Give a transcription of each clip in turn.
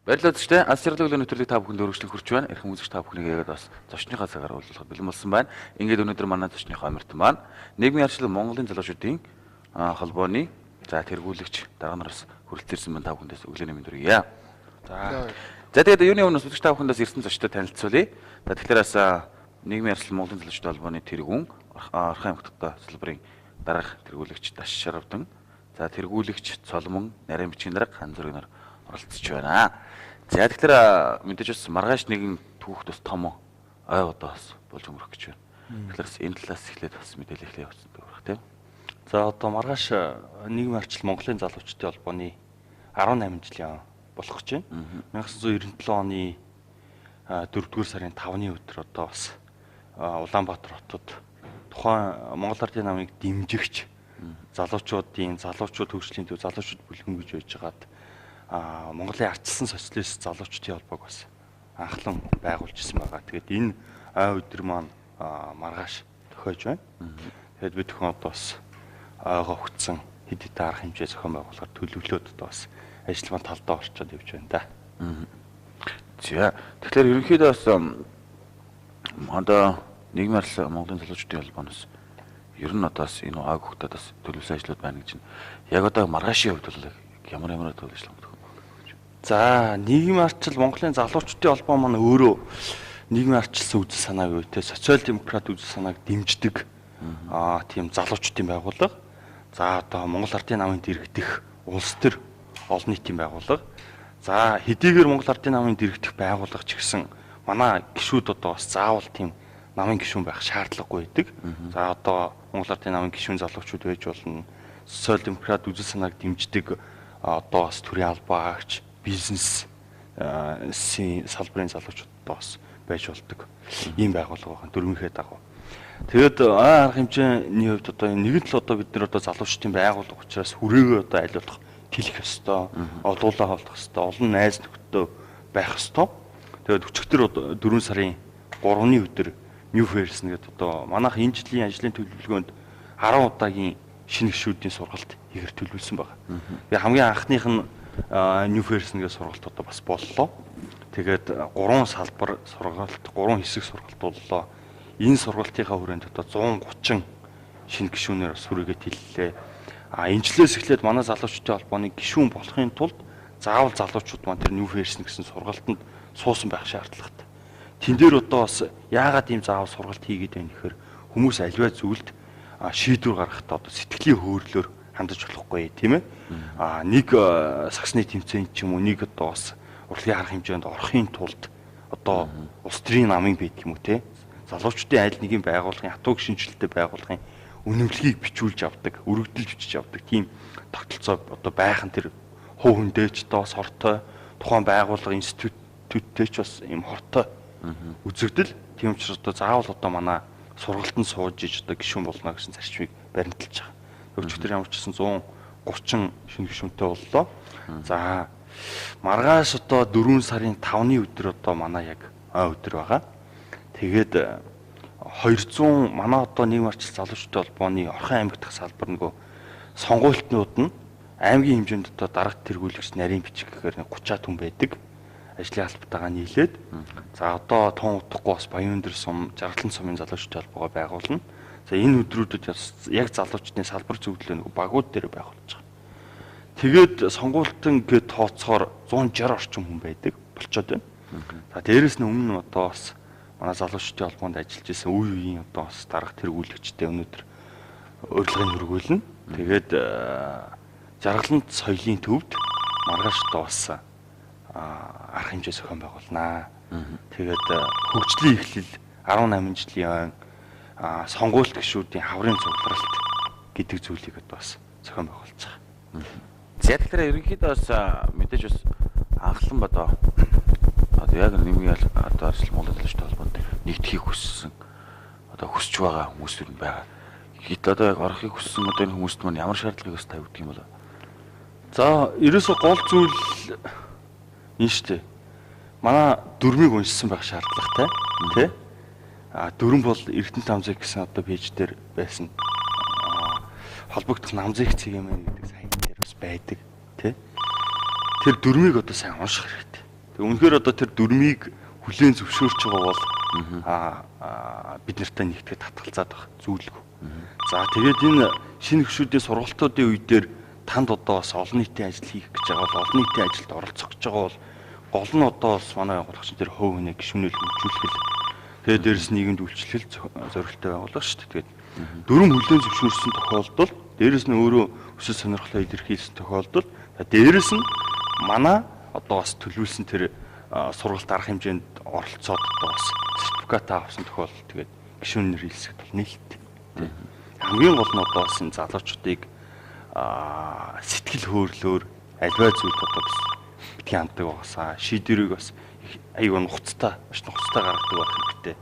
Баярлалаа зүгтээ. Ас жаргалын өнөөдрийг та бүхэнд өргөжлөн хүрч байна. Эрхэм үзэгч та бүхнийг яагаад бас зочныхаа цагаар уулзахад бэлэн болсон байна. Ингээд өнөөдөр манай зочныхоо амиртан маань нийгмийн арчлал Монголын залуучуудын холбооны тэргүүлэгч дарга нараас хүрэлцээрсэн байна. Та бүхэндээс өглөөний мэнд хүргье. За тэгээд юуны өмнө үзэгч та бүхэндээс ирсэн зочтой танилцуулъя. За тэгэхээр бас нийгмийн арчлал Монголын залуучуудын холбооны тэргүүн Орхон аймагт салбарын дарга тэргүүлэгч Даш Шаравдан. За тэргүүлэгч Цолмон нарийн бичгийн дарга Хан Зургийн нар оролцож байна. За тэгэхээр мэдээж бас маргааш нэгэн түүх бас том ой одоо бас болж өнгөрөх гэж байна. Тэгэхээр энэ талаас эхлээд бас мэдээлэл эхлэе явуулсан дөрөх тийм. За одоо маргааш нийгмийн арчлал Монголын залуучдын холбооны 18 жилийн болох гэж байна. 1997 оны 4-р сарын 5-ны өдөр одоо бас Улаанбаатар хотод тухайн Монгол Ардын намыг дэмжигч залуучууд хөгжлийн төв залуучууд бүлгэн гэж байж байгаад Монголын ардчилсан социалист залуучдын холбоог бас анхлан байгуулж ирсэн байгаа. Тэгээд энэ ой өдөр маань маргааш тохиож байна. Тэгээд бид бүхэн одоо бас ойгоо өгцөн хэд хэдэн арга хэмжээ зохион байгуулахаар төлөвлөөд одоо бас ажил маань талдаа орчод явж байна да. За тэгэхээр ерөнхийдөө бас одоо нийгмийн арчлал Монголын залуучдын холбооноос ер нь одоо бас энэ аг хөхтөд бас төлөвлөсөн ажлууд байна гэж нь яг одоо маргаашийн хувьд бол ямар төлөвлөж байна. За нийгмийн арчлал Монголын залуучдын холбоо маань өөрөө нийгмийн арчилсан үзэл санааг юу те социал демократ үзэл санааг дэмждэг тийм залуучдын байгууллага. За одоо Монгол Ардын намын дэргэдэх улс төр олон нийтийн байгууллага. За хэдийгээр Монгол Ардын намын дэргэдэх байгууллага ч гэсэн манай гишүүд одоо бас заавал тийм намын гишүүн байх шаардлагагүй байдаг. За одоо Монгол Ардын намын гишүүн залуучууд байж болно. Социал демократ үзэл санааг дэмждэг одоо бас төрийн албаагч бизнес салбарын залуучууд бас байж болдог. Ийм байгууллага байна дөрмийнхээ дагуу. Тэгээд арга хэмжээний хувьд одоо нэгэн л одоо бид нар одоо залуучдын байгууллага учраас хүрээгээ одоо аль болох тэлэх ёстой, олуулаа холдох ёстой, олон найз нөхдөд байх ёстой. Тэгээд өчигдөр 4 сарын 3-ны өдөр New Fairs гэдэг одоо манайх энэ жилийн ажлын төлөвлөгөөнд 10 удаагийн шинэ гишүүдийн сургалт хийгэр төлөвлөсөн байна. Би хамгийн анхных нь New Fairs нэг сургалт одоо бас боллоо. Тэгээд 3 салбар сургалт, 3 хэсэг сургалт боллоо. Энэ сургалтынхаа хүрээнд одоо 130 шинэ гишүүнээр сүрээгээ тэллээ. Энэ жилээс эхлээд манай залуучдын холбооны гишүүн болохын тулд заавал залуучууд маань тэр New Fairs гэсэн сургалтанд суусан байх шаардлагатай. Тэн дээр одоо бас яагаад ийм заавал сургалт хийгээд байна гэхээр хүмүүс аливаа зүйлд шийдвэр гаргахдаа одоо сэтгэлийн хөөрлөөр хандаж болохгүй тийм ээ. Нэг саксны тэмцээн ч юм уу нэг одоо бас урлагийн арга хэмжээнд орохын тулд одоо улс төрийн намын байдаг юм уу те. Залуучдын аль нэгэн байгууллагын хатууг шинжилтэй байгууллагын үнэмлэхийг бичүүлж авдаг, өргөдөлж бичиж авдаг тийм тогтолцоо одоо байх нь тэр хувь хүндээч доос хортой тухайн байгууллага институттэй ч бас ийм хортой үзэгдэл. Тийм учраас одоо заавал одоо манай сургалтанд сууж иж одоо гишүүн болно гэсэн зарчмыг баримталж байгаа. Өчигдөр ямар ч гэсэн 130 шинэ гишүүнтэй боллоо. За маргааш одоо 4 сарын 5-ны өдөр одоо манай яг өдөр байгаа. Тэгээд 200 манай одоо нийгмийн арчлал залуучдын холбооны Орхон аймаг дахь салбар нөгөө сонгуультнууд нь аймгийн хэмжээнд одоо дарга тэргүүлэгч нарийн бичиг гэхээр 30-аад хүн байдаг. Ажлын албатайгаа нийлээд за одоо тун утгагүй бас Баян-Өндөр сум, Жаргалан сумын залуучдын холбоогоо байгуулна. За энэ өдрүүдэд яг залуучдын салбар зөвлөлөө нэг багууд дээр байгуулж байгаа. Тэгээд сонгуультан гээд тооцохоор 160 орчим хүн байдаг болчоод байна. За дээрэс нь өмнө одоо бас манай залуучдын холбоонд ажиллаж исэн үе үеийн одоо бас дарга тэргүүлэгчтэй өнөөдөр урилгыг хөргүүлнэ. Тэгээд Жаргаланд соёлын төвд маргааш одоо бас арга хэмжээ зохион байгуулнаа. Тэгээд хөгжлийн эхлэл 18 жилийн сонгуульт гишүүдийн хаврын цугларалт гэдэг зүйлийг одоо бас зохион байгуулж байгаа. За тэгэхээр ерөнхийдөө бас мэдээж бас анхлан бодоо одоо яг нийгмийн одоо арчлал Монголын залуучдын холбоонд нэгдэхийг хүссэн одоо хүсэж байгаа хүмүүс юу байгаа. Хит одоо яг орохыг хүссэн одоо энэ хүмүүст маань ямар шаардлагыг бас тавьдаг юм бол. За ерөөсө гол зүйл энэ шүү дээ. Манай дөрмийг уншсан байх шаардлагатай тий. Дөрөн бол Эрдэнэт намзыг гэсэн одоо пэйж дээр байсан холбогдох намзыг цэгийн мэн гэдэг сайн дээр бас байдаг тий. Тэр дөрмийг одоо сайн унших хэрэгтэй. Тэг үнэхээр одоо тэр дүрмийг хүлээн зөвшөөрч байгаа бол бид нартай нэгтгэж татгалзаад байх зүйлгүй. За тэгээд энэ шинэ гишүүдийн сургалтуудын үе дээр танд одоо бас олон нийтийн ажил хийх гэж байгаа бол олон нийтийн ажилд оролцох гэж байгаа бол гол нь одоо бас манай байгуулагч тэр хувь хүнээ гишүүнэл хөгжүүлэх. Тэгээд дээрэс нийгэмд үйлчлэл зорилттой байгуулах шүү дээ. Тэгээд дүрм хүлээн зөвшөөрсөн тохиолдолд дээрэс нь өөрөө өсөл сонирхлоо илэрхийлсэн тохиолдолд дээрэс нь манай одоо бас төлөвлөсөн тэр сургалт арга хэмжээнд оролцоод одоо бас сертификат авсан тохиолдолд тэгээд гишүүнээр хэлсэхэд бол нээлттэй. Хамгийн гол нь одоо бас энэ залуучуудыг сэтгэл хөдлөлөөр альва зүйлд одоо бас битгий ханддаг байгаасаа шийдвэрийг бас аюу нухацтай маш нухацтай гаргадаг байх хэрэгтэй.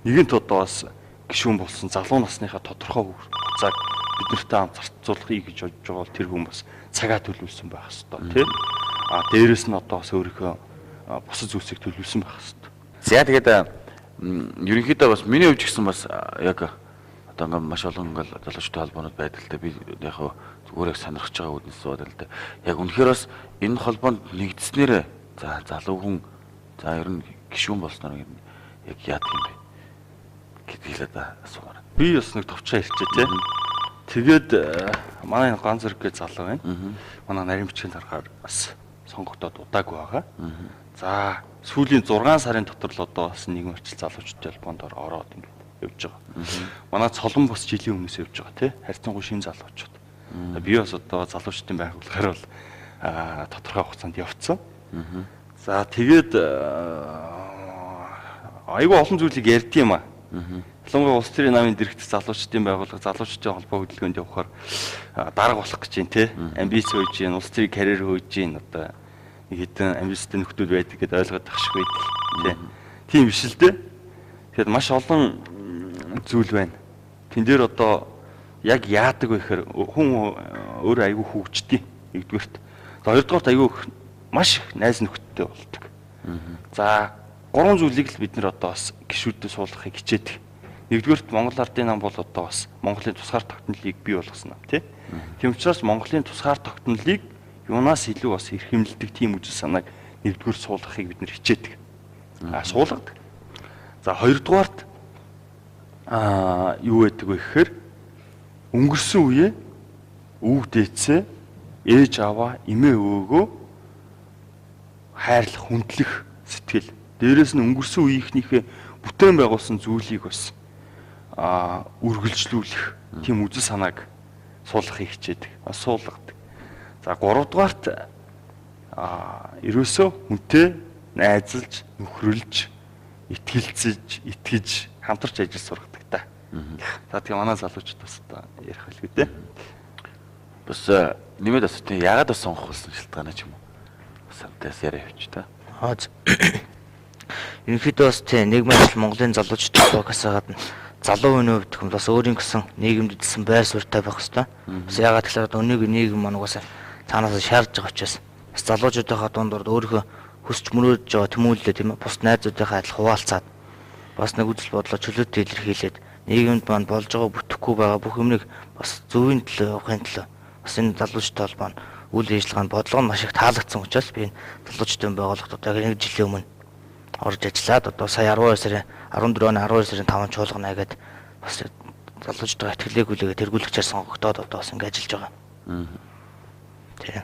Нэгэнт одоо бас гишүүн болсон залуу насныхаа тодорхой хугацааг бид нартай хамт зарцуулахыг гэж бодож байгаа бол тэр хүн бас цагаа төлөвлөсөн байх хэрэгтэй тийм. Дээрэс нь одоо бас өөрийнхөө бусад зүйлсийг төлөвлөсөн байх хэрэгтэй. За тэгээд ерөнхийдөө бас миний хувьд гэсэн бас яг одоо ингээм маш олон ингээл залуучуудын холбоонууд байдаг л да би яг өөрөө сонирхож байгаа үднэс бодол л да. Яг үнэхээр бас энэ холбоонд нэгдснээр за залуу хүн за ер нь гишүүн болсноор яг яадаг юм бэ гэдгийг л да асуумаар. Би бас нэг товчоо ирчээ тий. Тэгээд манай ганц зэрэг гэж залуу байна. Манай нарийн бичгийн дараагаар бас сонгогдоод удаагүй байгаа. За сүүлийн 6 сарын дотор л одоо бас нийгмийн орчил залуучуудын холбоонд ороод ингээд явж байгаа. Манай цолон бас жилийн өмнөөс явж байгаа тий. Харьцангуй шинэ залуучууд. Би бас одоо залуучдын байгууллагаар бол тодорхой хугацаанд явцсан. За тэгээд айгүй олон зүйлийг ярьд юм аа. Ялангуяа улс төрийн намын дэрэгдэх залуучдын байгууллага залуучдын холбоо хөдөлгөөнд явахаар дарга болох гэж байна тий. Амбиц хөөж гин, улс төрийн карьер хөөж гин одоо нэг хэдэн амбицтай нөхдүүд байдаг гэдээ ойлгоод тах шиг байдаг тий. Тийм биш л дээ. Тэгэхээр маш олон зүйл байна. Тэн дээр одоо яг яадаг вэ гэхээр хүн өөрөө айгүй хөгждөг нэгдүгээрт. Хоёрдугаарт айгүй маш их найз нөхдөдтэй болдог. За гурван зүйлийг л бид нэр одоо бас гишүүдэд суулгахыг хичээдэг. Нэгдүгээрт Монгол Ардын нам бол одоо бас Монголын тусгаар тогтнолыг бий болгосон нам тий. Тийм учраас Монголын тусгаар тогтнолыг юунаас илүү бас эрхэмлдэг тийм үжил санааг нэгдүгээр суулгахыг бид нэр хичээдэг. Суулгадаг. За хоёрдугаарт юу байдаг вэ гэхээр өнгөрсөн үеэ өвөг дээдсээ ээж аваа эмээ өвөөгөө хайрлах хүндлэх сэтгэл. Дээрээс нь өнгөрсөн үеийнхнийхээ бүтээн байгуулсан зүйлийг бас үргэлжлүүлэх тийм үжил санааг суулгахыг хичээдэг. Суулгадаг. За гуравдугаарт ерөөсөө хүнтэй найзалж, нөхрөлж, итгэж хамтарч ажил сургадаг та. За тэгээ манай залуучууд бас одоо ярих байлгүй дээ. Бас нэмээд бас тийм яагаад бас сонгох болсон шалтгаан ч юм уу. Бас амтаас яриа явууч та. Ерөнхийдөө бас тийм нийгмийн ажил Монголын залуучдын фокусаа гадна залуу хүний хувьд хүмүүс бас өөрийн гэсэн нийгэмд идсэн байр суурьтай байх хэрэгтэй. Бас яагаад гэхээр өнөөгийн нийгэм маань угаасаа цаанаас шаардж байгаа учраас бас залуучуудынхаа дунд өөрийнхөө хүсч мөрөөдж байгаа тэмүүлэлээ тийм ээ бус найзуудынхаа адил хуваалцаад бас нэг үзэл бодлоо чөлөөтэй илэрхийлээд нийгэмд маань болж байгаа бүтэхгүй байгаа бүх юмыг бас зөвийн төлөө явахын төлөө бас энэ залуучтай холбоо нь үйл ажиллагаанд бодлого нь маш их таалагдсан учраас би энэ залуучдын байгууллагад яг 1 жилийн өмнө орж ажиллаад одоо сая 12 сарын 14 оны 12 сарын 5-нд чуулгана гэдэг бас залуучдаа итгэлээ хүлээгээд тэргүүлэгчээр сонгогдоод одоо бас ингэ ажиллаж байгаа. Тийм.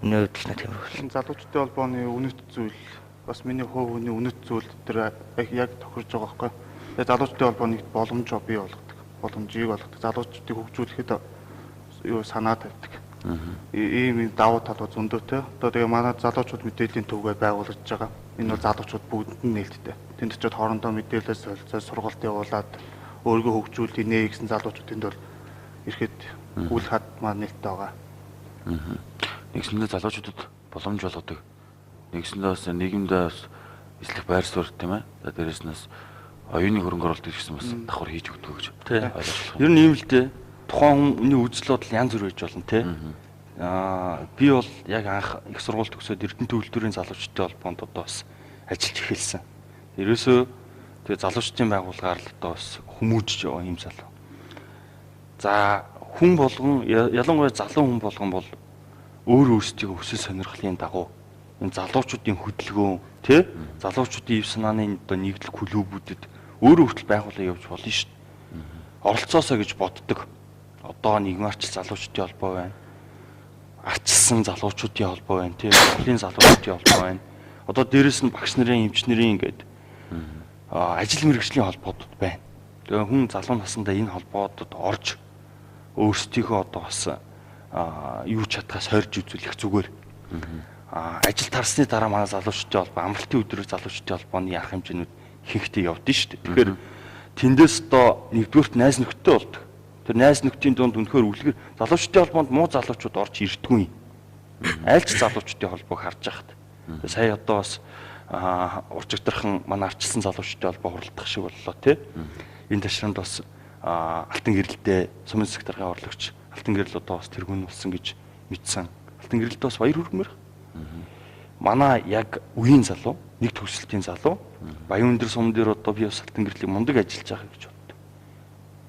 Миний хувьд л нэг тиймэрхүү. Энэ залуучдын холбооны үнэт зүйл бас миний хувь хүний үнэт зүйл дээр яг тохирж байгаа байхгүй. Тэгээ залуучдын холбооныг боломжоо бий болгодог. Боломжийг болгодог. Залуучдыг хөгжүүлэхэд юу санаа тавьдаг. Ийм давуу талууд зөндөөтэй. Одоо тэгээ манай залуучууд мэдээллийн төвгээ байгуулж байгаа. Энэ бол залуучууд бүгдэнд нь нээлттэй. Тэнд ч хоорондоо мэдээлэл солилцоо сургалт явуулаад өөрийгөө хөгжүүлэх нэ гэсэн залуучууд энд бол ирэхэд үйл хад маань нээлттэй байгаа. Нэгсэндээ залуучуудад боломж болгодог. Нэгсэндээ бас нийгэмдээ бас эслэх байр суурь тийм ээ. За дээрэс нь бас оюуны хөрөнгө оруулалт гэсэн бас давхар хийж өгдөг гэж ойлгож байна. Ер нь ийм л дээ. Тухайн хүний үзэл бодол янз бүр байж болно те. Би бол яг анх их сургууль төгсөөд Эрдэнэ төвлөрийн залуучдын холбоонд одоо бас ажиллаж эхэлсэн. Ерөөсөө тэгээ залуучдын байгууллагаар л одоо бас хүмүүжж яваа юм залуу. За хүн болгон ялангуяа залуу хүн болгон бол өөр өөрсдийн өсөл сонирхлын дагуу энэ залуучуудын хөдөлгөөн тий залуучуудын ив санааны одоо нэгдэл клубүүдэд өөрөө хүртэл байгуулаа явж болно шүү дээ. Оролцоосоо гэж боддог. Одоо нийгмийн арчил залуучуудын холбоо байна. Арчилсан залуучуудын холбоо байна тий Монголын залуучуудын холбоо байна. Одоо дээрэс нь багш нарын, эмч нарын ингээд ажил мэргэжлийн холбоодод байна. Тэгээ хүн залуу насндаа энэ холбоодод орж өөрсдийнхөө одоо бас юу чадхаас хорж үзүүлэх зүгээр. Ажил тарсны дараа манай залуучуудын холбоо, амралтын өдрөөр залуучуудын холбооны арга хэмжээнүүд ихэнхдээ явдсан шүү дээ. Тэгэхээр тэндээс одоо нэгдүгürt найз нөхдөд болдог. Тэр найз нөхдийн дунд үнэхээр үлгэр залуучуудын холбоонд муу залуучууд орж ирдэггүй. Аль ч залуучуудын холбоог харж байхад. Сая одоо бас уржигдэрхэн манай арчилсан залуучуудын холбоо хуралдах шиг боллоо тий. Энэ ташрамд бас алтан гэрэлтэй сумын засаг даргын орлогч алтан гэрэл одоо бас тэргүүн болсон гэж мэдсэн. Алтан гэрэлд бас баяр хүрмээр. Манай яг үеийн залуу, нэг төгсөлтийн залуу Баян өндөр сум дээр одоо би бас алтан гэрлийг мундаг ажиллаж байгаа гэж боддог.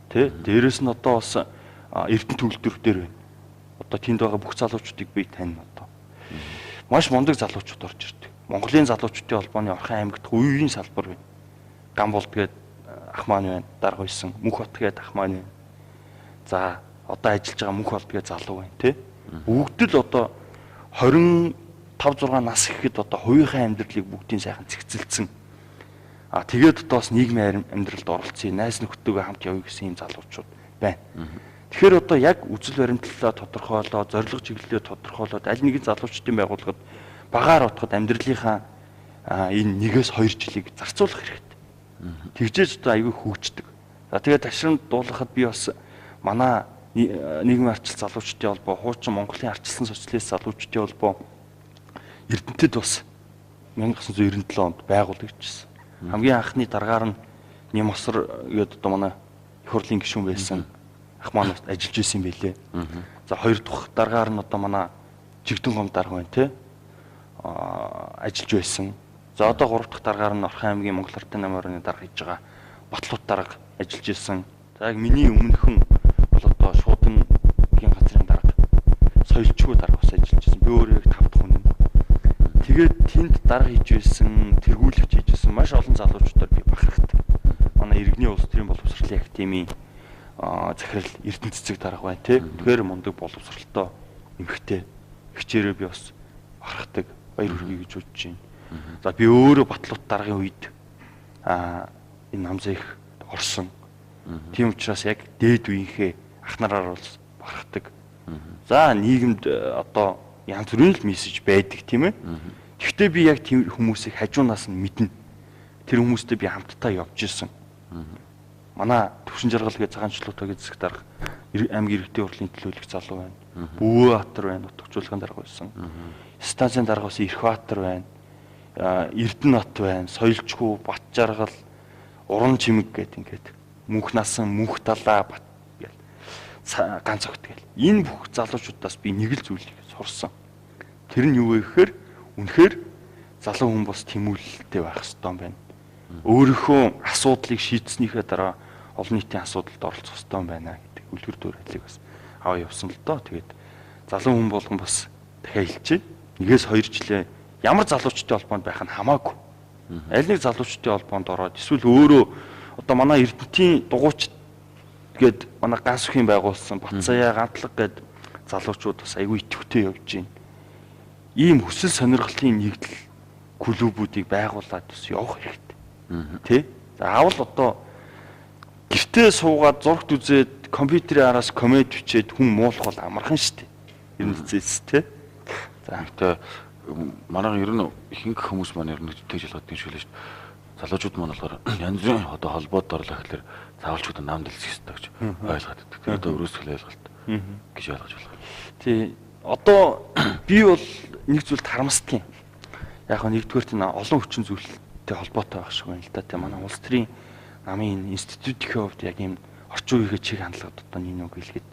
Тэ? Дээрээс нь одоо бас Эрдэнэ төвлөрдөр дээр байна. Одоо тэнд байгаа бүх залуучуудыг би тань одоо. Маш мундаг залуучууд орж ирдэг. Монголын залуучуудын холбооны Орхон аймагт үеийн салбар байна. Гамболд гээд ах маань байна, дарга байсан. Мөнх бот гээд ах маань байна. За одоо ажиллаж байгаа Мөнх бот гээд залуу байна, тэ? Бүгд л одоо 25-6 нас ихэд одоо хувийнхаа амьдралыг бүгдийн сайхан цэгцэлсэн. Тэгээд одоо бас нийгмийн амьдралд оролцсон, найз нөхдөдөө хамт явъя гэсэн юм залуучууд байна. Тэгэхээр одоо яг үзэл баримтлалаа тодорхойлоод, зорилго чиглэлээ тодорхойлоод аль нэгэн залуучдын байгууллагад багаар утгад амьдралынхаа энэ 1-2 жилийг зарцуулах хэрэгтэй. Тэгжээж одоо аягүй хөгждөг. За тэгээд ташрамд дуулахад би бас манай нийгмийн арчил залуучдын холбоо, хуучин Монголын арчилсан социалист залуучдын холбоо Эрдэнэтэд бас 1997 онд байгуулагдчихсан. Хамгийн анхны даргаар нь Нямосор гээд одоо манай их хурлын гишүүн байсан ах маань ажиллаж исэн юм билээ. За хоёр дахь даргаар нь одоо манай Жигдэн гом дарга байна те. Ажиллаж байсан. За одоо гурав дахь даргаар нь Орхон аймгийн Монгол Ардын намын дарга хийж байгаа Батлууд дарга ажиллаж исэн. За яг миний өмнөхөн бол одоо Шуудангийн газрын дарга соёлчгүй дарга бас ажиллаж исэн. Би өөрөө 5 дахь хүн. Тэгээд тэнд дарга хийж байсан, тэргүүлэгч хийж байсан маш олон залуучуудаар би бахархдаг. Манай Иргэний улс төрийн боловсролын академийн захирал Эрдэнэ цэцэг дарга байна тий. Тэгэхээр мундаг боловсролтой эмэгтэй хичээрээ би бас бахархдаг, баяр хүргэе гэж бодож байна. За би өөрөө Батлууд даргын үед энэ намзаа их орсон. Тийм учраас яг дээд үеийнхээ ах нараар бол бахархдаг. За нийгэмд одоо янз бүрийн л мессеж байдаг тийм ээ. Гэхдээ би яг тийм хүмүүсийг хажуунаас нь мэднэ. Тэр хүмүүстэй би хамтдаа явж ирсэн. Манай Төвшин жаргал гэж цагаанчлуутай гэж зэг дарга аймгийн иргэдийн хурлын төлөөлөх залуу байна. Бүүбатар байна, утгажуулгын дарга байсан. Станцын дарга бас Ирхбаатар байна. Эрдэнэбат байна, Соёлчгүй, Бат жаргал, Уран чимэг гэд ингээд мөнх насан, мөнх талаа бат гэл ганц огт гэл. Энэ бүх залуучуудаас би нэг л зүйлийг сурсан. Тэр нь юу вэ гэхээр үнэхээр залуу хүн бас тэмүүлэлтэй байх хэрэгтэй юм байна. Өөрийнхөө асуудлыг шийдснийхээ дараа олон нийтийн асуудалд оролцох хэрэгтэй юм байна гэдэг үлгэр дуурайлыг бас аваа явсан л доо. Тэгээд залуу хүн болгон бас дахиад хэлчихэ. 1-2 жилээ ямар залуучдын холбоонд байх нь хамаагүй. Аль нэг залуучдын холбоонд ороод эсвэл өөрөө одоо манай Эрдэнэтийн дугуйч гээд манай ганц үхийн байгуулсан Батцаяа гантлаг гээд залуучууд бас аягүй идэвхтэй явж байна. Ийм хүсэл сонирхлын нэгдэл клубүүдийг байгуулад бас явах хэрэгтэй. Тэ? За авал одоо гэртээ суугаад зургт үзээд компьютерийн араас коммент бичээд хүн муулах бол амархан шүү дээ. Ер нь зэс тэ. За тэгээ манайхан ер нь ихэнх хүмүүс маань ер нь тэгж ялгаад тийм шүү лээ шүү дээ. Залуучууд маань болохоор янз бүрийн одоо холбоод орлоо гэхэлэр заавалчгүй намд хэлсэх ёстой гэж ойлгоод байдаг. Тэгээд одоо өрөөсгөл ойлголт гэж ойлгож байна. Тий. Одоо би бол нэг зүйлд харамсдаг юм. Яг нь нэгдүгээр тийм олон хүчин зүйлтэй холбоотой байх шиг байна л да. Тэ манай улс төрийн намын институтийн хувьд яг ийм орчин үеийн чиг хандлагад одоо нэг хэлгээд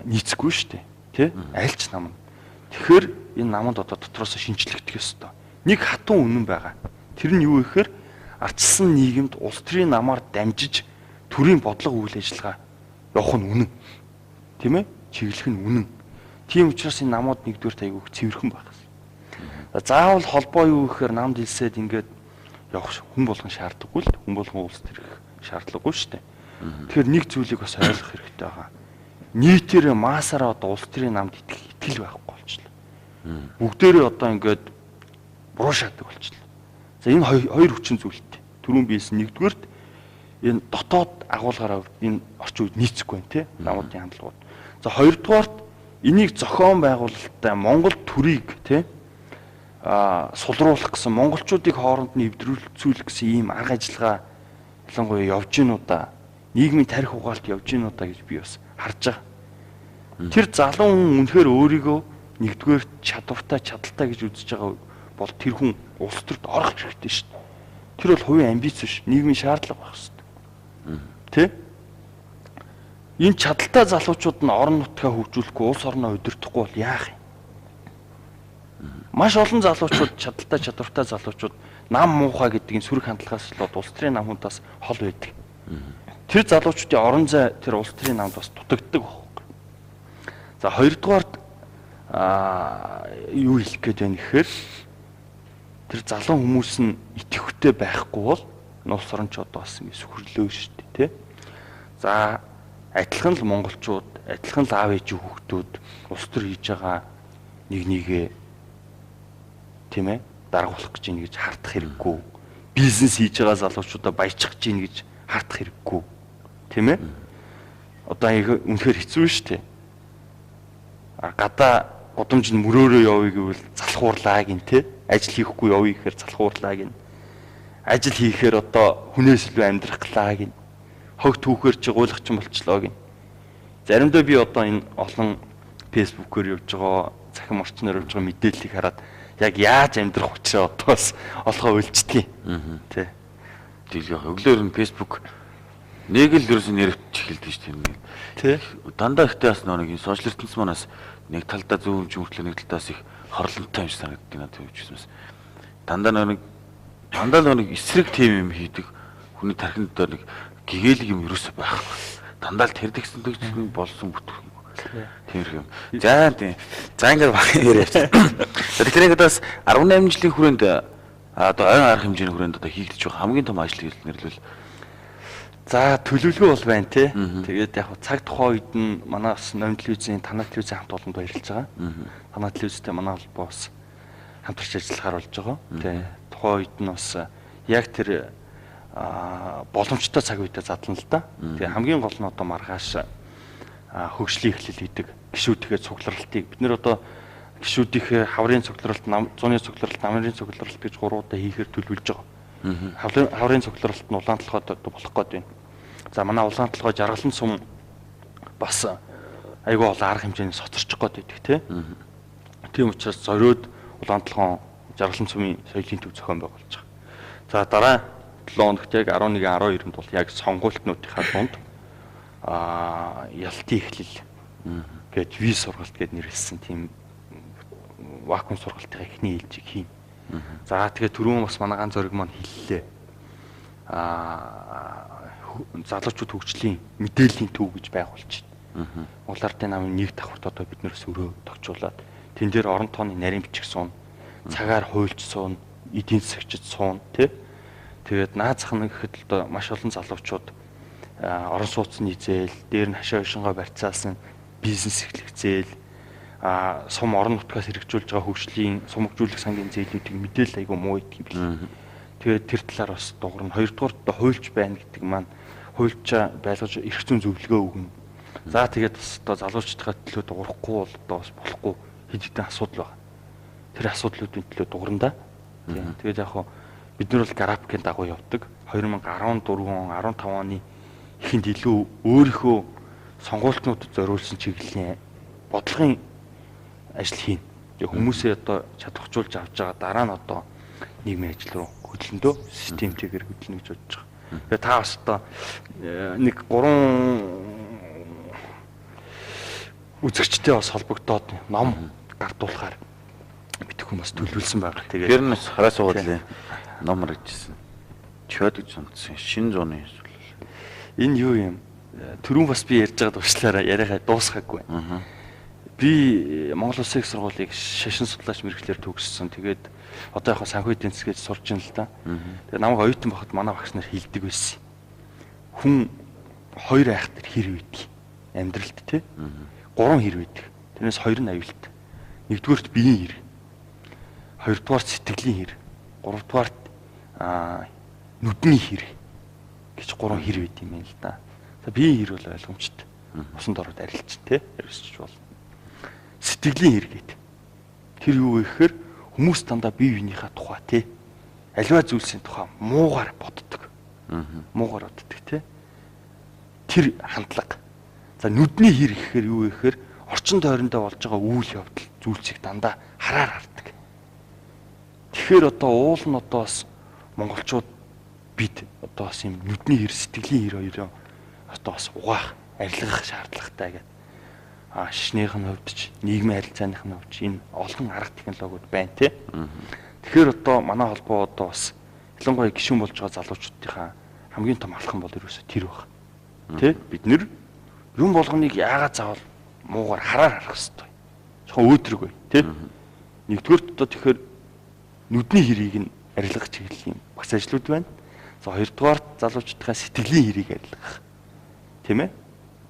нийцэхгүй шүү дээ. Тэ? Аль ч нам. Тэгэхээр энэ намд одоо дотроос шинжлэхдэх ёстой. Нэг хатуу үнэн байгаа. Тэр нь юу вэ гэхээр ардчилсан нийгэмд улс төрийн намаар дамжиж төрийн бодлого үйл ажиллагаа явах нь үнэн. Тийм ээ? Чиглэх нь үнэн. Тийм учраас энэ намууд нэгдүгээр айгүйх цэвэрхэн байх. Заавал холбоо юу гэхээр намд хэлсээд ингээд явах хүн болгон шаардлагагүй л хүн болгон улс төрөх шаардлагагүй шүү дээ. Тэгэхээр нэг зүйлийг бас ойлгох хэрэгтэй байгаа. Нийтээрээ маасаараа одоо улс төрийн намд итгэл байхгүй болчихлоо. Бүгдээрээ одоо ингээд буруу шаадаг болчихлоо. За энэ хоёр хүчин зүйлтэй. Түрүүн биелсэн нэгдүгээрт энэ дотоод агуулгаараа энэ орчин үед нийцэхгүй байна тий намуудын хандлагууд. За хоёрдугаарт энийг зохион байгуулалттай Монгол төрийг тий сулруулах гэсэн монголчуудыг хооронд нь эвдрүүлцүүлэх гэсэн ийм арга ажиллагаа ялангуяа явж гинүү да. Нийгмийн тарих угаалт явж гинүү да гэж би бас харж байгаа. Тэр залуу хүн үнэхээр өөрийгөө нэгдүгээр чадвартай чадaltaй гэж үзэж байгаа бол тэр хүн улс төрд орох хэрэгтэй шүү дээ. Тэр бол хувийн амбиц биш, нийгмийн шаардлага байх хэрэгтэй. Тэ? Энэ чадaltaй залуучууд нь орон нутгаа хөгжүүлэхгүй улс орноо удирдахгүй бол яах юм? Маш олон залуучууд чадaltaй чадвартай залуучууд нам муухай гэдгийг сөрөг хандлагаас болоод улс төрийн намуудаас хол байдаг. Тэр залуучуудын орон зай тэр улс төрийн намд бас дутагддаг байхгүй. За хоёрдугаарт юу хэлэх гээд байна гэхээр тэр залуу хүмүүс нь идэвхтэй байхгүй бол улс орон ч одоо бас ингэ сүхрлөө шүү дээ тий. За адилхан л монголчууд, адилхан л аав ээжийн хүүхдүүд улс төр хийж байгаа нэгээ тийм ээ даргуулах гэж ийн гэж хардах хэрэггүй. Бизнес хийж байгаа залуучуудаа баяжчих гэж ийн гэж хардах хэрэггүй. Тийм ээ? Одоо үнэхээр хэцүү шүү дээ. Гадаа гудамж нь мөрөөрөө явъя гэвэл залхуурлаа гин тий. Ажил хийхгүй явъя гэхээр залхуурлаа гин. Ажил хийхээр одоо хүнээс илүү амьдрах галаа гин. Хог түүхээр чи гуйлах ч болчлоо гин. Заримдаа би одоо энэ олон фэйсбүүкээр явж байгаа, цахим орчноор явж байгаа мэдээллийг хараад яг яаж амьдрах учраа одоо бас олгоо үлждэг юм. Тий. Тэгэл өглөөр нь фэйсбүүк нэг л ерөөс нэрвч эхэлдэг шүү дээ. Тий. Дандаа ихтэй бас нэг энэ сошиал ертөнц манаас нэг талдаа зөв хэмжүүртлээ нэг талдаас их хорлонтой юм шиг санагддаг надад хөвчсэнс. Дандаа нэг эсрэг тим юм хийдэг. Хүний тархинд дээр нэг гэгээлэг юм ерөөсөө байхгүй. Дандаа л тэр тэгсэн тэгсэн болсон бүтэх юм. Тийм юм. За тийм. За ингээд баг яриач. Тэгэхээр ингээд бас 18 жилийн хүрээнд одоо ойн арга хэмжээний хүрээнд одоо хийгдэж байгаа хамгийн том ажил нэрлвэл за төлөвлөгөө бол байна тий. Тэгээд яг цаг тухайн үед нь манай бас Номын телевизийн Танай телевизийн хамт олонд баярлаж байгаа. Танай телевизтэй манай холбоо бас хамтарч ажиллахаар болж байгаа. Тий. Тухайн үед нь бас яг тэр боломжтой цаг үедээ задлан л да. Тэгээ хамгийн гол нь одоо маргааш хөгжлийн эхлэл хийдэг гишүүдийнхээ цугларалтыг бид нэр одоо гишүүдийнхээ хаврын цугларалт, зуны цугларалт, намрын цугларалт гэж 3 удаа хийхээр төлөвлөж байгаа. Хаврын цугларалт нь улаан толгойд болох гээд байна. За манай улаан толгой жаргалан сум бас айгүй олон арга хэмжээний соцорчих гээд байдаг тий. Тийм учраас зориуд улаан толгой жаргалан сумын соёлын төв зохион байгуулж байгаа. За дараа 7 хоногт яг 11 12-нд бол яг сонгуультнуудынхаа дунд ялтын эхлэл гэж ви сургалт гэд нэрлсэн тийм вакуум сургалтын эхний ээлжийг хийн. За тэгээ түрүүн бас манай ганц зориг маань хэллээ. Залуучууд хөгжлийн мэдээллийн төв гэж байгуулж байна. Монгол Ардын намын нэг давхарт одоо бид нэрс өрөө тогтжуулаад тэн дээр орон тооны нарийн бичих суун, цагаар хуульч суун, эдийн засагчид суун тий. Тэгээд наад зах нь гэхэд л маш олон залуучууд орон сууцны зээл, дээр нь хашаа хошингоо барьцаасан бизнес эхлэх зээл, сум орон нутгаас хэрэгжүүлж байгаа хөгжлийн сум хөгжүүлэх сангийн зээлүүдийг мэдээлэл айгүй муу идэх юм бэл. Тэгээд тэр талаар бас дуурна. Хоёрдугаар хуульч байна гэдэг маань хуульчаа байлгаж эрх зүйн зөвлөгөө өгнө. За тэгээд бас одоо залуучдынхаа төлөө дуурахгүй бол одоо бас болохгүй хэд хэдэн асуудал байна. Тэр асуудлуудын төлөө дуурна да. Тэгээд яг хоо бид нар бол графикийн дагуу явдаг. 2014 он 15 оны ихэнд илүү өөрийнхөө сонгуультнуудад зориулсан чиглэлийн бодлогын ажил хийн. Тэгээ хүмүүсээ одоо чадварчулж авч байгаа дараа нь одоо нийгмийн ажил руу хөдлөндөө системтэйгээр хөдлөнө гэж бодож байгаа. Тэгээ та бас одоо нэг 3 үзэгчтэй бас холбогдоод ном гартуулахаар бид хүмүүс төлөвлөсөн байгаа. Тэгээд тэр нь хараа суудлаа ном гаргажсэн. Чод гэж сонцсон. Шинэ зууны энэ юу юм? Түрүүн бас би ярьж байгаад уучлаарай яриахаа дуусгаагүй. Би Монгол Улсын их сургуулийг шашин судлаач мэргэжлэр төгссөн. Тэгээд одоо яг санхүү эдийн засгаж сурж байна л да. Тэгээд намайг оюутан байхад манай багш нар хэлдэг байсан. Хүн хоёр айх төр хэр үйдэг амьдралд тий. Гурван хэр үйдэг. Тэрнээс хоёр нь аюулт. Нэгдүгээрт биеийн хэр. Хоёрдугаарт сэтгэлийн хэр. Гуравдугаарт нүдний хэр гэж гурван хэр үйд юм байна л да. За биеийн хэр бол ойлгомжтой. Усанд ороод арилж тий. Арилж болно. Сэтгэлийн хэр гэдэг. Тэр юу вэ гэхээр хүмүүс дандаа бие биенийхээ тухай тий. Аливаа зүйлсийн тухай муугаар боддог. Муугаар боддог тий. Тэр хандлага. За нүдний хэр гэхээр юу вэ гэхээр орчин тойрондоо болж байгаа үйл явдал зүйлсийг дандаа хараар хардаг. Тэгэхээр одоо уул нь одоо бас монголчууд бид одоо бас юм нүдний хэр сэтгэлийн хэр хоёроо одоо бас угаах, арилгах шаардлагатай гэдэг. Шишнийх нь хувьд ч нийгмийн харилцааных нь хувьд ч энэ олон арга технологиуд байна тий. Тэгэхээр одоо манай холбоо одоо бас ялангуяа гишүүн болж байгаа залуучуудынхаа хамгийн том алхам бол ерөөсөө тэр баг. Тэ бид нэр юм болгоныг яагаад заавал муугаар хараар харах хэрэгтэй. Жохоо өөдрөг бай тий. Нэгдүгээрт одоо тэгэхээр нүдний хэрийг нь арилгах чиглэлийн бас ажлууд байна. За хоёрдугаарт залуучуудынхаа сэтгэлийн хэрийг арилгах. Тийм ээ?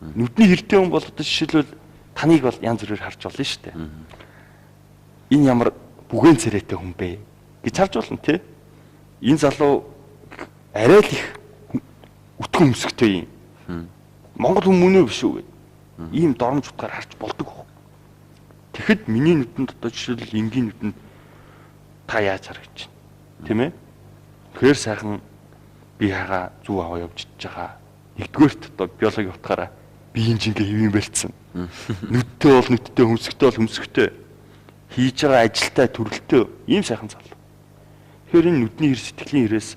Нүдний хэртэй хүн бол одоо жишээлбэл таныг бол янз бүрээр харж болно шүү дээ. Энэ ямар бүгээн царайтай хүн бэ гэж харж болно тий. Энэ залуу арай л их үтгэн өмсгтэй юм. Монгол хүн мөн үү биш үү гэдэг. Ийм доромж утгаар харж болдог. Тэгэхэд миний нүдэнд одоо жишээлбэл энгийн нүдэнд та яаж харагдаж байна. Тийм ээ? Тэгэхээр сайхан би хагаа зүг аваа явж идэж байгаа. Нэгдүгээрт одоо биологи утгаараа биеийн жингээ хэвэн барьцсан. Нүдтэй бол нүдтэй, хөмсгтэй бол хөмсгтэй. Хийж байгаа ажилтай төрөлтөө ийм сайхан залуу. Тэгэхээр энэ нүдний хэр сэтгэлийн хэрээс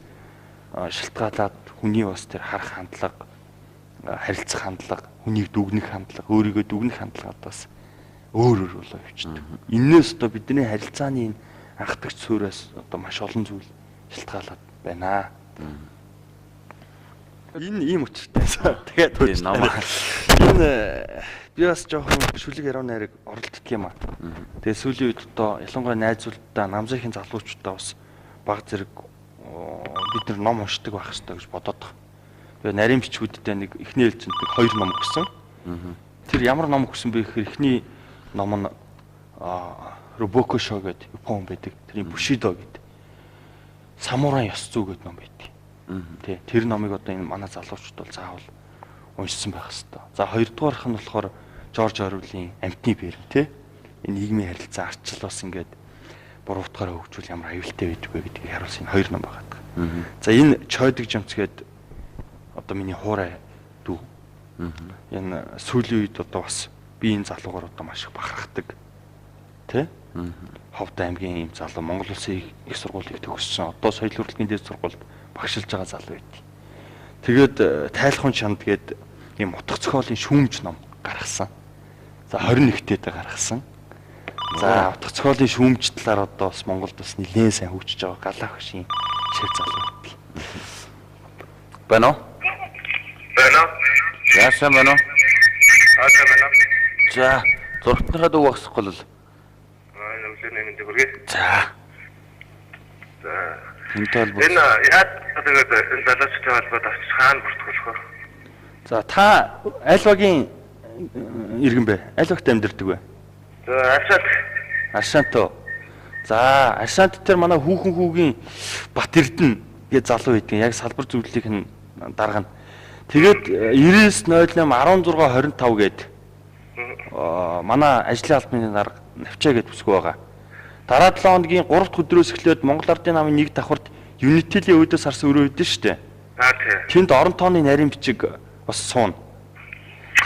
шалтгаалаад хүний бас тэр харах хандлага, харилцах хандлага, хүнийг дүгнэх хандлага, өөрийгөө дүгнэх хандлагад бас өөр болоо явчихдаг. Иннээс одоо бидний харилцааны энэ анхдагч суурьас одоо маш олон зүйл шалтгаалаад байна. Энэ ийм учиртай. Тэгээд энэ би бас жоохон шүлэг яруу найраг оролддог юм аа. Тэгээд сүүлийн үед одоо ялангуяа найзуудаа намзынхын залуучуудаа бас баг зэрэг бид нар ном уншдаг байх хэрэгтэй гэж бодоод байгаа. Тэгээд нарийн бичгүүдтэй нэг эхний ээлжинд нэг 2 ном өгсөн. Тэр ямар ном өгсөн бэ гэхээр эхний ном нь Робоко Шо гэдэг Япон байдаг. Тэрийн Бушидо гэдэг самурай ёс зүй гэдэг ном байдаг. Тэ тэр номыг одоо энэ манай залуучууд бол заавал уншсан байх хэрэгтэй. За хоёрдугаарх нь болохоор Жорж Оруэллийн Амьтны бэр тэ энэ нийгмийн харилцаа арчил бас ингээд буруу утгаараа хөгжүүл ямар аюултай байдаг вэ гэдгийг харуулсан энэ 2 ном байгаа. За энэ Чойдог Жамц гэдэг одоо миний хуурай дүү. Энэ сүүлийн үед одоо бас би энэ залуугаар одоо маш их бахархдаг. Тэ? Ховд аймгийн ийм залуу Монгол Улсын их сургуулийг төгссөн. Одоо соёл урлагийн дээд сургуульд багшилж байгаа залуу байт. Тэгээд тайлхын чанд гээд ийм утга зохиолын шүүмж ном гаргасан. За 21-т гаргасан. За утга зохиолын шүүмж талаар одоо бас Монголд бас нэлээд сайн хөгжиж байгаа галаа хөшийн шив залуу байт. Байна уу? Байна. Яасан байна уу? Аатай байна. За зургатныхаа дүү багсахгүй л. Өглөө нэмэнд хүргэе. За. Энтэй бол энэ яад тэгээд энэ залуучтай холбоод авч хаана бүртгүүлэх вэ? За та аль багийн иргэн бэ? Аль багт амьдардаг вэ? За Аршант. Аршанто. За Аршант дээр манай хүүхэн хүүгийн Бат Эрдэнэ гэж залуу байдгийн яг салбар зөвлөлийнх нь дарга нь. Тэгээд 9908 1625 гээд манай ажлын албаны дарга навчаа гэж бүсгүй байгаа. Дараа 7 хоногийн 3 дахь өдрөөс эхлээд Монгол Ардын намын 1 давхарт Unity-лийн өдөөс харсан өрөө өгдөн шүү дээ. Тийм. Тэнд орон тооны нарийн бичиг бас суuna.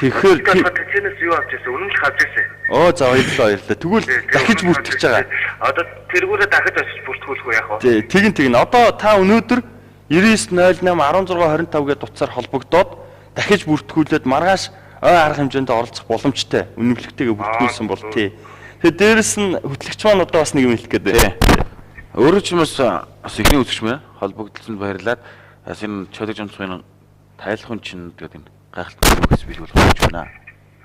Тэгэхээр тэцэнээс юу авч ирсэн? Үнэн л авч ирсэн. Оо за баярлалаа. Тэгвэл дахиж бүртгэж байгаа. Одоо тэргүүрээ дахиж очиж бүртгүүлэх үү яах вэ? Тэгин. Одоо та өнөөдөр 9908 1625 гээд утсаар холбогдоод дахиж бүртгүүлээд маргааш ой арга хэмжээнд оролцох боломжтой. Үнэмлэхтэйгээ бүртгүүлсэн бол тий. Тэгээд дээрэс нь хөтлөгч маань одоо бас нэг юм хэлэх гээд. өөрөө ч юм бас ихний үзэгч мэ холбогдлолд баярлаад бас энэ Чойдог Жамцгийн тайлхын чинь гэдэг энэ гайхалтай бүс бий болох гэж байна.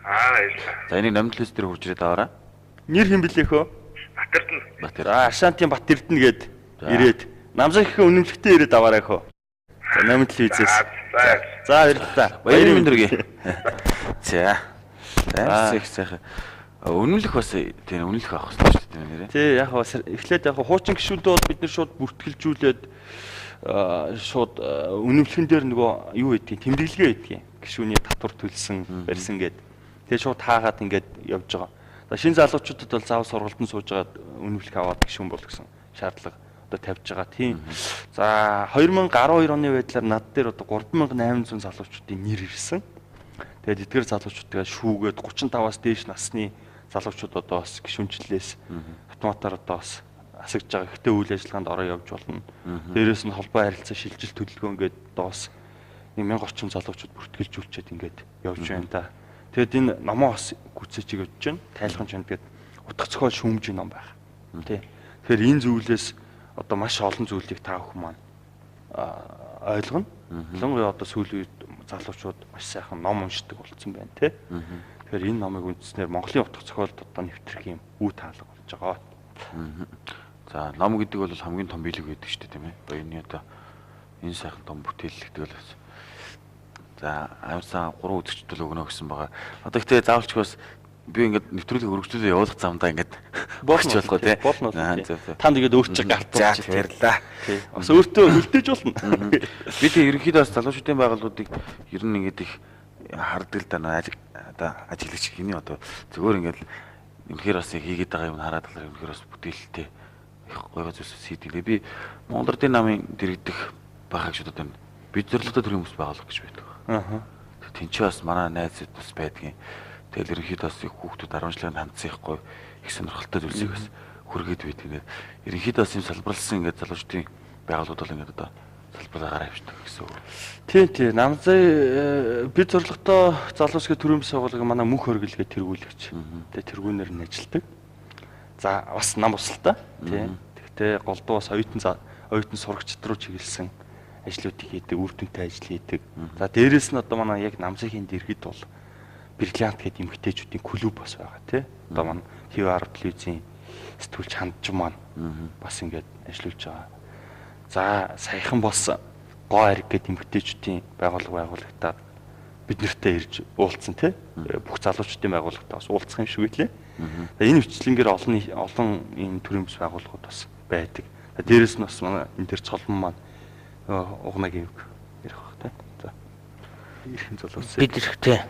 Баярлалаа. За энийг номдлоос дээр хурж ирээд аваарай. Нэр хэн блэх хөө? Батэрдэн. Батэр. За Ашаантын Бат Эрдэнэ гээд За. ирээд намзаа их үнэмлэхтэй ирээд аваарай хөө. За номд телевизээс. За баярлалаа. Баярын мэнд хүргэе. За. За их сайхан. Үнэмлэх бас тийм үнэлэх авах хэрэгтэй шүү дээ нэрээ. Тий яг бас эхлээд яг хуучин гişүүдээ бол бид нэр шууд бүртгэлжүүлээд шууд үнэмлэхэн дээр нөгөө юу гэдгийг тэмдэглэгээ гэдгийг гişүүний татвар төлсөн барьсан гээд тэгээ шууд хаагаад ингээд явж байгаа. За шинэ залуучуудад бол заав сургалтанд сууж байгаа үнэмлэх аваад гişүүн бол гэсэн шаардлага одоо тавьж байгаа тийм. За 2012 оны байдлаар над дээр одоо 3800 залуучуудын нэр ирсэн. Тэгээд эдгээр залуучуудаа шүүгээд 35-аас дээш насны залуучууд одоо бас гişүнчлээс автоматар одоо бас асагж байгаа. Гэхдээ үйл ажиллагаанд ороо явж болно. Дээрээс нь холбоо харилцаа шилжилт төлөвлөгөө ингээд одоо бас 1000 орчим залуучууд бүртгэлжүүлчихэд ингээд явж байна та. Тэгэд энэ номоо бас гүцээч явж байна. Тайлхан чанд гэдэг утга зохиол шүүмжийн ном байх. Тий. Тэгэхээр энэ зүйлээс одоо маш олон зүйлийг та бүхэн маань ойлгоно. Ялангуяа одоо сүүлийн үед залуучууд маш сайхан ном уншдаг болсон байна тий. Тэгэхээр энэ номыг үндснээр Монголын утга зохиолд одоо нэвтрэх юм үе таалга болж байгаа. За ном гэдэг бол хамгийн том биелэг байдаг шүү дээ тийм ээ. Баярны одоо энэ сайхан том бүтээллэгдэг л бас. За амьсан 3 үзэгчд л өгнө гэсэн байгаа. Одоо ихтэй заавалч бас би ингээд нэвтрүүлэг хөргөжлөлөө явуулах замдаа ингээд Болно болохгүй тий. Болно. За. Танд ингээд өөр чинь гартуулж баярлаа. бас өөртөө үлдээж болно. Би тэг ерөнхийдөө бас залуучуудын байгууллагуудыг ер нь ингээд их хардаг л да одоо ажиглагч хиний одоо зөвөр ингээд үнэхээр бас хийгээд байгаа юм хараад талаар үнэхээр бас бүтээлтэй их гойгоо зүйлс хийдэг. Би Монгол Ардын намын дэргэдэх байхаг шүү дээ. Бид зорилготой төрийн хүмүүс байгуулах гэж байдаг. Тинч бас манай найзууд бас байдгийн. Тэгэл ерөнхийдөө бас их хүүхдүүд 10 жилийн хандсахгүй их сонирхолтой зүйлсийг бас хүргээд байдаг. Ингээд ерөнхийдөө бас юм салбарлсан ингээд залуучдын байгууллагууд бол ингээд одоо салбараараа явчихдаг гэсэн үг. Тий. Намзай бид зорилготой залуусгийн төрийн бас байгууллага манай мөнх хөргөлгээ тэргүүлэгч. Тэгээ тэргүүнээр нь ажилладаг. За бас нам усалтай. Тий. Тэгтээ голдуу бас оюутан сурагчид руу чиглэсэн ажлуудыг хийдэг, үр дүнтэй ажил хийдэг. За дээрэс нь одоо манай яг намзайгийн дэргэд бол Бриллиант гэдэг эмэгтэйчүүдийн клуб бас байгаа тий. Одоо манай TV10 телевизийн сэтгүүлч хандж маань бас ингээд ажиллаж байгаа. За саяхан бас гоо ариг гэдэг эмэгтэйчүүдийн байгууллагатаа бид нартай ирж уулзсан тий. Бүх залуучдын байгууллагатаа бас уулзах юм шиг үлээ. Энэ хвчлэнгээр олон ийм төрийн бас байгууллагууд бас байдаг. Дээрээс нь бас манай энэ төр цолмон маань угнаг юм ярих баг тий. За. Ирхэн залуус. Бид ирэхтэй.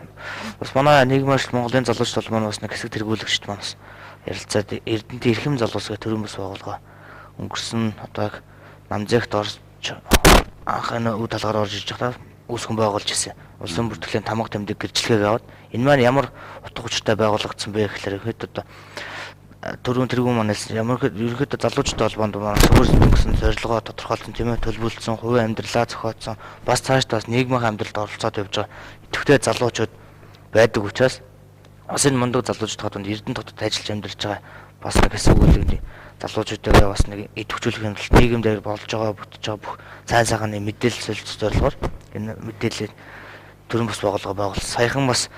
Бас манай нийгмийн ажил Монголын залуучууд бол маань бас нэг хэсэг тэргүүлэгчд маань бас ярилцаад Эрдэнэт эрхэм залуусгийн төрийн бас байгууллага өнгөрсөн одоо намзагт орж анхны үе талгаар орж иж байгаа үүсгэн байгуулж ирсэн. Улсын бүртгэлийн тамга тэмдэг гэрчлэгийг аваад энэ маань ямар утга учиртай байгуулагдсан бэ гэхээр хэд одоо төрийн тэргүүн манаас ямар ерөнхийдөө залуучуудын холбоонд манаас өөрсдөө зорилгоо тодорхойлсон тийм ээ төлөвлөсөн, хувийн амьдралаа зохиоцсон, бас цаашдаа бас нийгмийн амьдралд оролцоод явж байгаа идэвхтэй залуучууд байдаг учраас бас энэ мундаг залуучууд хотод Эрдэнэ хотод ажиллаж амьдарч байгаа бас нэг хэсэг үеийн залуучуудаа бас нэг идэвхжүүлэхийн тулд нийгэмдээ болж байгаа бүтэж байгаа бүх сайн сайхны мэдээлэл солилцох зорилгоор энэ мэдээлэл төрийн бас байгууллага байгуулсан. Саяхан бас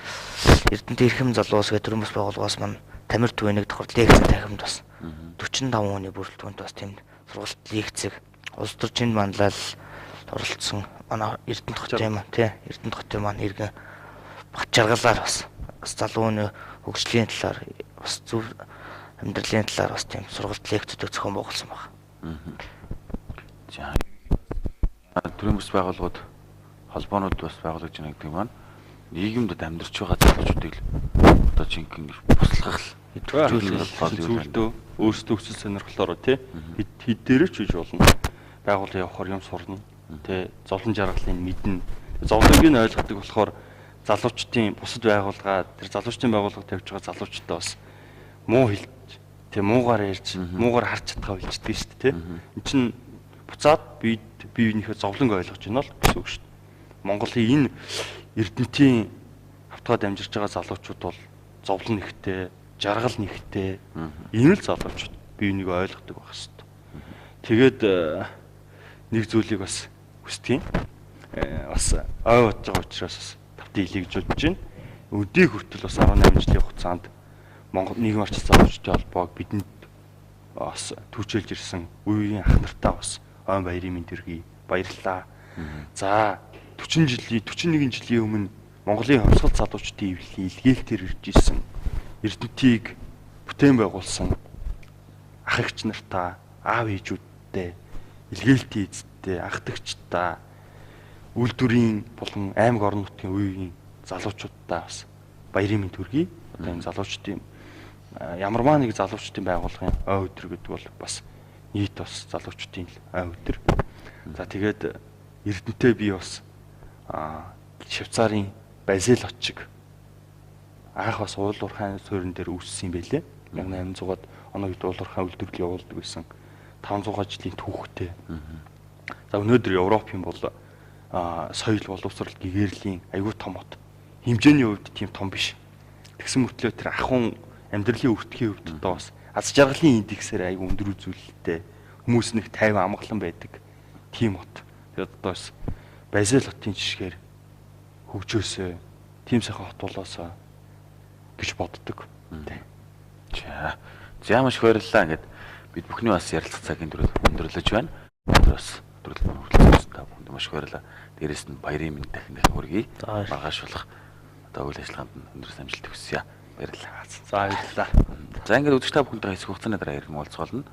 Эрдэнэт эрхэм залуус гэх төрийн бас байгууллагаас маань Тамир Түвэнийг давхар лекцэн тахимд бас 45 хүний бүрэлдэхүүнт бас тийм сургалт лекцэг улс төрчинд манлал оролцсон. Манай Эрдэнэт хотын маань тий Эрдэнэт хотын маань иргэн бат жаргалаар бас залууны хөгжлийн талаар бас зөв амьдралын талаар бас тийм сургалт лекцүүдийг зохион байгуулсан байна. За. Төрийн бас байгууллагууд холбоонууд бас байгуулж байна гэдэг маань нийгэмд амьдарч байгаа залуучуудыг одоо жинхэнэ буслах зүйлдөө өөрсдөө хүсэл сонирхлоор тий хэд дээрээ ч хийж болно. Байгууллага явахаар юм сурна. Тий зовлон жаргалыг мэднэ. Зовлонгийг ойлгодог болохоор залуучдын бусад байгууллага тэр залуучдын байгууллага тавьж байгаа залуучдаа бас муу хэлж тий муугаар ярьж муугаар харж чадхаа болждаг шүү дээ тий. Энд чинь буцаад биенийхээ зовлонг ойлгож байна л гэсэн үг шүү дээ. Монголын энэ Эрдэнэтийн автгаад амжирч байгаа залуучууд бол зовлон нэгтэй, жаргал нэгтэй ийм л залуучууд биенийг ойлгодог байх хэрэгтэй. Тэгээд нэг зүйлийг бас хүсдэг юм. Бас ой бодож байгаа учраас бас тавтыг илэгжүүлж байна. өдийг хүртэл бас 18 жилийн хугацаанд Монгол нийгэм арчил залуучдын холбоог бидэнд бас түүчилж ирсэн үеийн ах нартаа бас ойн баярын мэнд төргий. Баярлалаа. За 41 жилийн өмнө Монголын хувьсгал залуучдын илгээлтээр ирж ирсэн Эрдэнтийг бүтээн байгуулсан ах эгч нартаа, аав ээжүүдтэй, илгээлтийн эзэдтэй, ах дэгчдээ, үйлдвэрийн болон аймаг орон нутгийн үеийн залуучуудаа бас баярын мэнд төргий. Одоо энэ залуучдын ямарваа нэг залуучдын байгууллагын ой өдөр гэдэг бол бас нийт бас залуучдын ой өдөр. За тэгээд Эрдэнэтэй би бас Швейцарын Базел очиг анх бас уул уурхайн суурин дээр үүссэн юм байлээ. 1800-аад оны үед уул уурхайн үйлдвэрлэл явуулдаг байсан 500 жилийн түүхтэй. За өнөөдөр Европын бол соёл боловсрол гэгэрлийн аюул том хот. Хэмжээний хувьд тийм том биш. Тэгсэн мөртлөө тэр ахуйн амьдралын өртгийн хувьд одоо бас аз жаргалын индексээр аюул өндөр үзүүлэлттэй, хүмүүс нэг 50 амгалан байдаг тийм хот. Тэгээд одоо бас Базел хотын жишгээр хөгжөөсөө тийм сайхан хот болоосоо гэж боддог. За маш их баярлалаа. Ингээд бид бүхний бас ярилцах цагийн түрүү өндөрлөж байна. Өнөөдрөөс өдрөл хүрэлцэн та бүхэнд маш их баярлалаа. Дээрээс нь баярын мэнд дахин хүргэе. Маргаашуулах одоо үйл ажиллагаанд өндөр амжилт хүсье. Баярлалаа. За баярлалаа. За ингээд үзэгч та бүхэнтэй хэсэг хугацааны дараа иргэн уулзгаална.